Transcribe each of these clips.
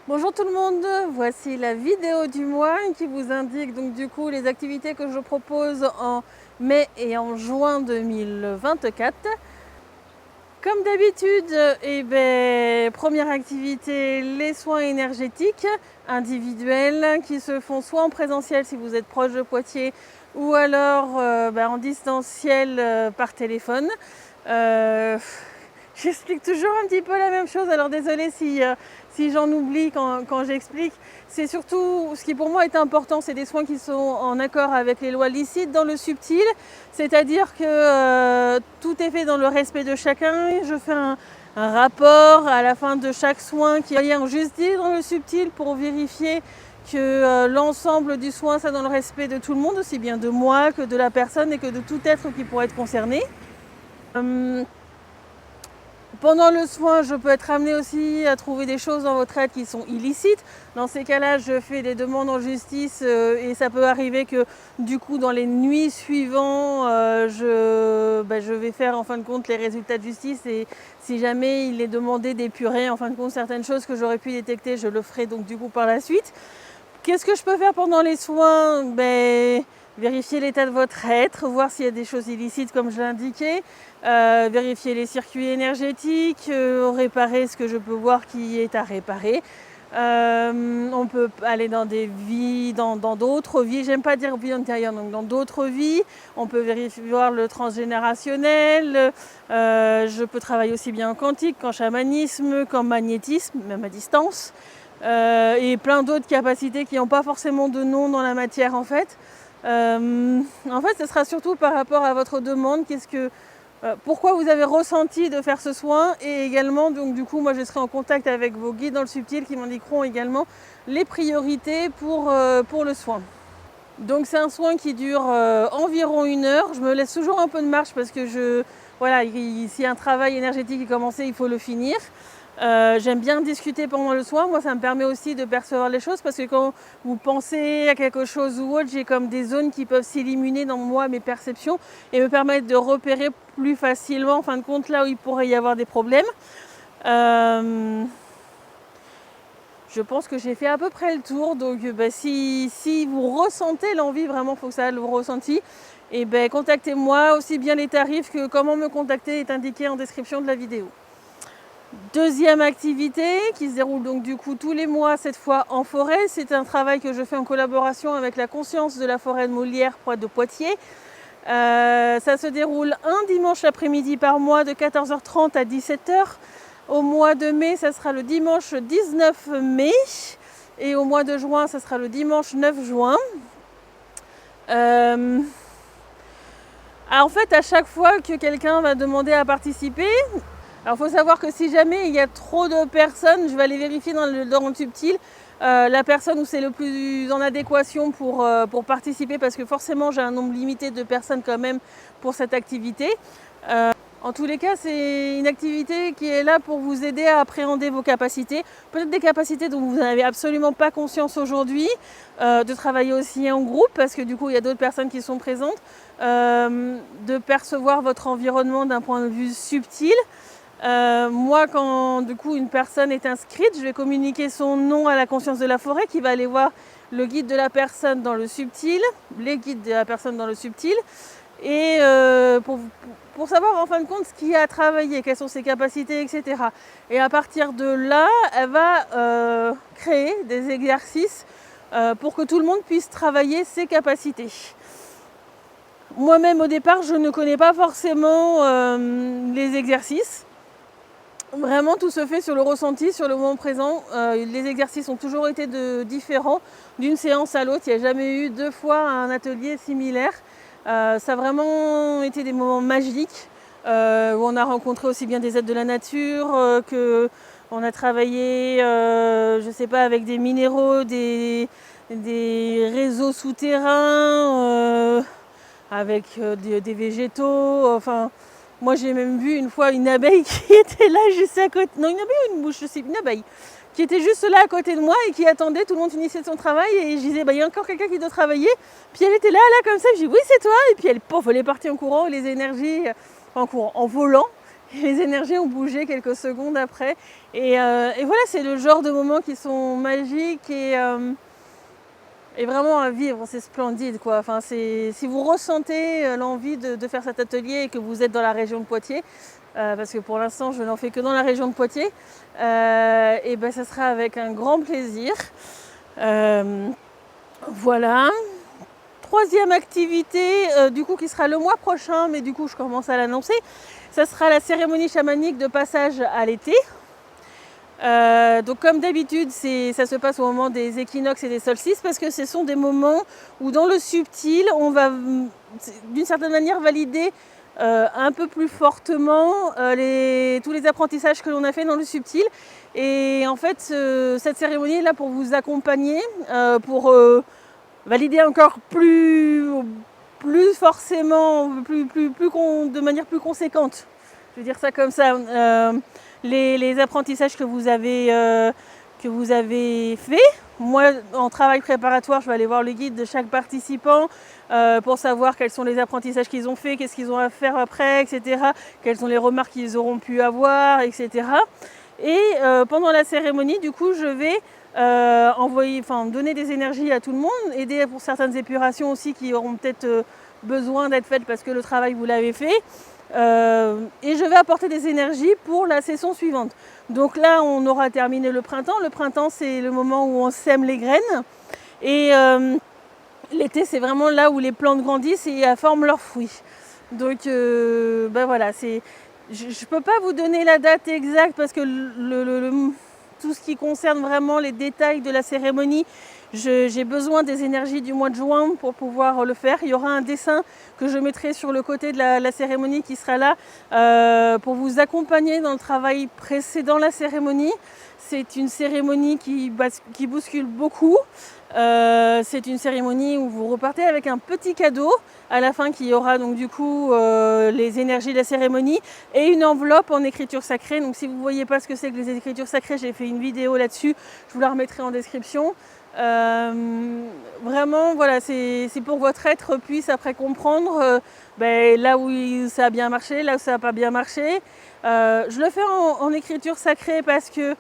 Bonjour tout le monde, voici la vidéo du mois qui vous indique donc du coup les activités que je propose en mai et en juin 2024. Comme d'habitude, première activité, les soins énergétiques individuels qui se font soit en présentiel si vous êtes proche de Poitiers ou alors en distanciel par téléphone. J'explique toujours un petit peu la même chose, alors désolée si j'en oublie quand j'explique. C'est surtout ce qui pour moi est important, c'est des soins qui sont en accord avec les lois licites dans le subtil, c'est-à-dire que tout est fait dans le respect de chacun. Je fais un rapport à la fin de chaque soin qui est en justice dans le subtil pour vérifier que l'ensemble du soin soit dans le respect de tout le monde, aussi bien de moi que de la personne et que de tout être qui pourrait être concerné. Pendant le soin, je peux être amenée aussi à trouver des choses dans votre aide qui sont illicites. Dans ces cas-là, je fais des demandes en justice et ça peut arriver que du coup, dans les nuits suivantes, je vais faire en fin de compte les résultats de justice et si jamais il est demandé d'épurer en fin de compte certaines choses que j'aurais pu détecter, je le ferai donc du coup par la suite. Qu'est-ce que je peux faire pendant les soins? Vérifier l'état de votre être, voir s'il y a des choses illicites comme je l'ai indiqué, vérifier les circuits énergétiques, réparer ce que je peux voir qui est à réparer. On peut aller dans des vies, dans d'autres vies, j'aime pas dire vie antérieure, donc dans d'autres vies. On peut vérifier, voir le transgénérationnel. Je peux travailler aussi bien en quantique qu'en chamanisme, qu'en magnétisme, même à distance. Et plein d'autres capacités qui n'ont pas forcément de nom dans la matière en fait. Ce sera surtout par rapport à votre demande, pourquoi vous avez ressenti de faire ce soin et également donc du coup moi je serai en contact avec vos guides dans le subtil qui m'indiqueront également les priorités pour le soin. Donc c'est un soin qui dure environ 1 heure. Je me laisse toujours un peu de marge parce que si un travail énergétique est commencé, il faut le finir. J'aime bien discuter pendant le soin, moi ça me permet aussi de percevoir les choses parce que quand vous pensez à quelque chose ou autre, j'ai comme des zones qui peuvent s'illuminer dans moi, mes perceptions et me permettre de repérer plus facilement en fin de compte là où il pourrait y avoir des problèmes. Je pense que j'ai fait à peu près le tour, donc si vous ressentez l'envie, vraiment il faut que ça le ressenti, et contactez-moi, aussi bien les tarifs que comment me contacter est indiqué en description de la vidéo. Deuxième activité qui se déroule donc du coup tous les mois, cette fois en forêt. C'est un travail que je fais en collaboration avec la conscience de la forêt de Molière de Poitiers. Ça se déroule un dimanche après-midi par mois de 14h30 à 17h. Au mois de mai, ça sera le dimanche 19 mai. Et au mois de juin, ça sera le dimanche 9 juin. En fait, à chaque fois que quelqu'un va demander à participer, alors il faut savoir que si jamais il y a trop de personnes, je vais aller vérifier dans le subtil la personne où c'est le plus en adéquation pour participer parce que forcément j'ai un nombre limité de personnes quand même pour cette activité. En tous les cas, c'est une activité qui est là pour vous aider à appréhender vos capacités, peut-être des capacités dont vous n'avez absolument pas conscience aujourd'hui, de travailler aussi en groupe parce que du coup il y a d'autres personnes qui sont présentes, de percevoir votre environnement d'un point de vue subtil. Moi, quand du coup une personne est inscrite, je vais communiquer son nom à la conscience de la forêt qui va aller voir le guide de la personne dans le subtil, les guides de la personne dans le subtil, et pour savoir en fin de compte ce qu'il y a à travailler, quelles sont ses capacités, etc. Et à partir de là, elle va créer des exercices pour que tout le monde puisse travailler ses capacités. Moi-même au départ, je ne connais pas forcément les exercices. Vraiment, tout se fait sur le ressenti, sur le moment présent. Les exercices ont toujours été différents d'une séance à l'autre. Il n'y a jamais eu 2 fois un atelier similaire. Ça a vraiment été des moments magiques où on a rencontré aussi bien des êtres de la nature, qu'on a travaillé, je sais pas, avec des minéraux, des réseaux souterrains, avec des végétaux, enfin... Moi, j'ai même vu une fois une abeille qui était là juste à côté. Non, une abeille ou une mouche, je sais, une abeille. Qui était juste là à côté de moi et qui attendait, tout le monde finissait son travail. Et je disais, il y a encore quelqu'un qui doit travailler. Puis elle était là, comme ça. Je dis, oui, c'est toi. Et puis elle est partie en courant, les énergies en courant, en volant. les énergies ont bougé quelques secondes après. Et voilà, c'est le genre de moments qui sont magiques et vraiment à vivre, c'est splendide quoi. Enfin, si vous ressentez l'envie de faire cet atelier et que vous êtes dans la région de Poitiers, parce que pour l'instant je n'en fais que dans la région de Poitiers, et ben ça sera avec un grand plaisir. Voilà. Troisième activité, du coup qui sera le mois prochain, mais du coup je commence à l'annoncer, ça sera la cérémonie chamanique de passage à l'été. Donc comme d'habitude, ça se passe au moment des équinoxes et des solstices parce que ce sont des moments où dans le subtil, on va d'une certaine manière valider un peu plus fortement tous les apprentissages que l'on a fait dans le subtil. Et en fait, cette cérémonie est là pour vous accompagner, pour valider encore plus forcément, de manière plus conséquente. Je vais dire ça comme ça. Les apprentissages que vous avez fait. Moi, en travail préparatoire, je vais aller voir le guide de chaque participant pour savoir quels sont les apprentissages qu'ils ont fait, qu'est-ce qu'ils ont à faire après, etc. Quelles sont les remarques qu'ils auront pu avoir, etc. Et pendant la cérémonie, du coup, je vais donner des énergies à tout le monde, aider pour certaines épurations aussi qui auront peut-être besoin d'être faites parce que le travail, vous l'avez fait. Et je vais apporter des énergies pour la saison suivante. Donc là, on aura terminé le printemps. Le printemps, c'est le moment où on sème les graines. Et l'été, c'est vraiment là où les plantes grandissent et forment leurs fruits. Donc voilà, je ne peux pas vous donner la date exacte parce que tout ce qui concerne vraiment les détails de la cérémonie, j'ai besoin des énergies du mois de juin pour pouvoir le faire. Il y aura un dessin que je mettrai sur le côté de la cérémonie qui sera là pour vous accompagner dans le travail précédent la cérémonie. C'est une cérémonie qui bouscule beaucoup. C'est une cérémonie où vous repartez avec un petit cadeau à la fin qui aura donc du coup les énergies de la cérémonie et une enveloppe en écriture sacrée. Donc si vous ne voyez pas ce que c'est que les écritures sacrées, j'ai fait une vidéo là-dessus, je vous la remettrai en description. Vraiment voilà, c'est pour que votre être puisse après comprendre là où ça a bien marché, là où ça n'a pas bien marché. Je le fais en écriture sacrée parce que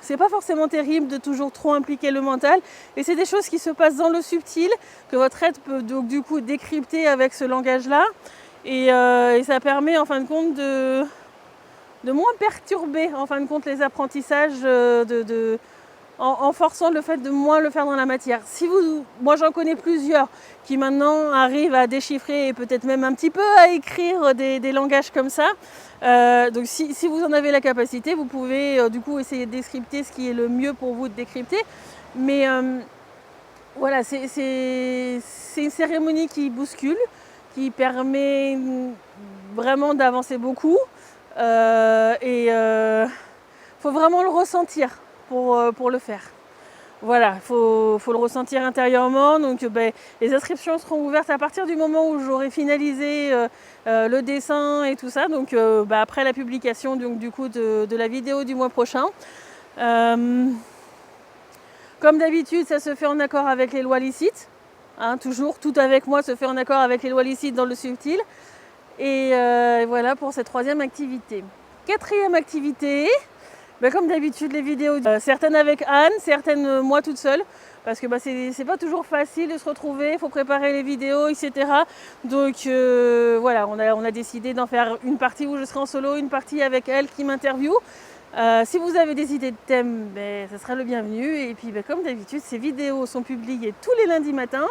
c'est pas forcément terrible de toujours trop impliquer le mental et c'est des choses qui se passent dans le subtil que votre être peut donc du coup décrypter avec ce langage là et ça permet en fin de compte de moins perturber en fin de compte les apprentissages en forçant le fait de moins le faire dans la matière. Moi j'en connais plusieurs qui maintenant arrivent à déchiffrer et peut-être même un petit peu à écrire des langages comme ça. Donc si vous en avez la capacité, vous pouvez du coup essayer de décrypter ce qui est le mieux pour vous de décrypter. Mais voilà, c'est une cérémonie qui bouscule, qui permet vraiment d'avancer beaucoup. Et faut vraiment le ressentir pour le faire. Voilà, faut le ressentir intérieurement. Donc les inscriptions seront ouvertes à partir du moment où j'aurai finalisé le dessin et tout ça. Donc après la publication donc, du coup de la vidéo du mois prochain. Comme d'habitude, ça se fait en accord avec les lois licites. Toujours, tout avec moi se fait en accord avec les lois licites dans le subtil. Et voilà pour cette troisième activité. Quatrième activité, comme d'habitude les vidéos, certaines avec Anne, certaines moi toute seule, parce que c'est pas toujours facile de se retrouver, il faut préparer les vidéos, etc. Donc voilà, on a décidé d'en faire une partie où je serai en solo, une partie avec elle qui m'interviewe. Si vous avez des idées de thèmes, ça sera le bienvenu. Et puis comme d'habitude, ces vidéos sont publiées tous les lundis matins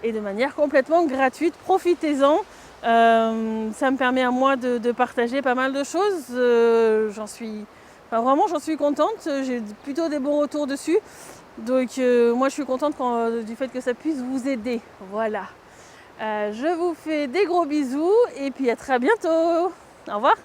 et de manière complètement gratuite. Profitez-en. Ça me permet à moi de partager pas mal de choses. J'en suis contente. J'ai plutôt des bons retours dessus. Donc moi je suis contente du fait que ça puisse vous aider. Voilà. Je vous fais des gros bisous et puis à très bientôt. Au revoir.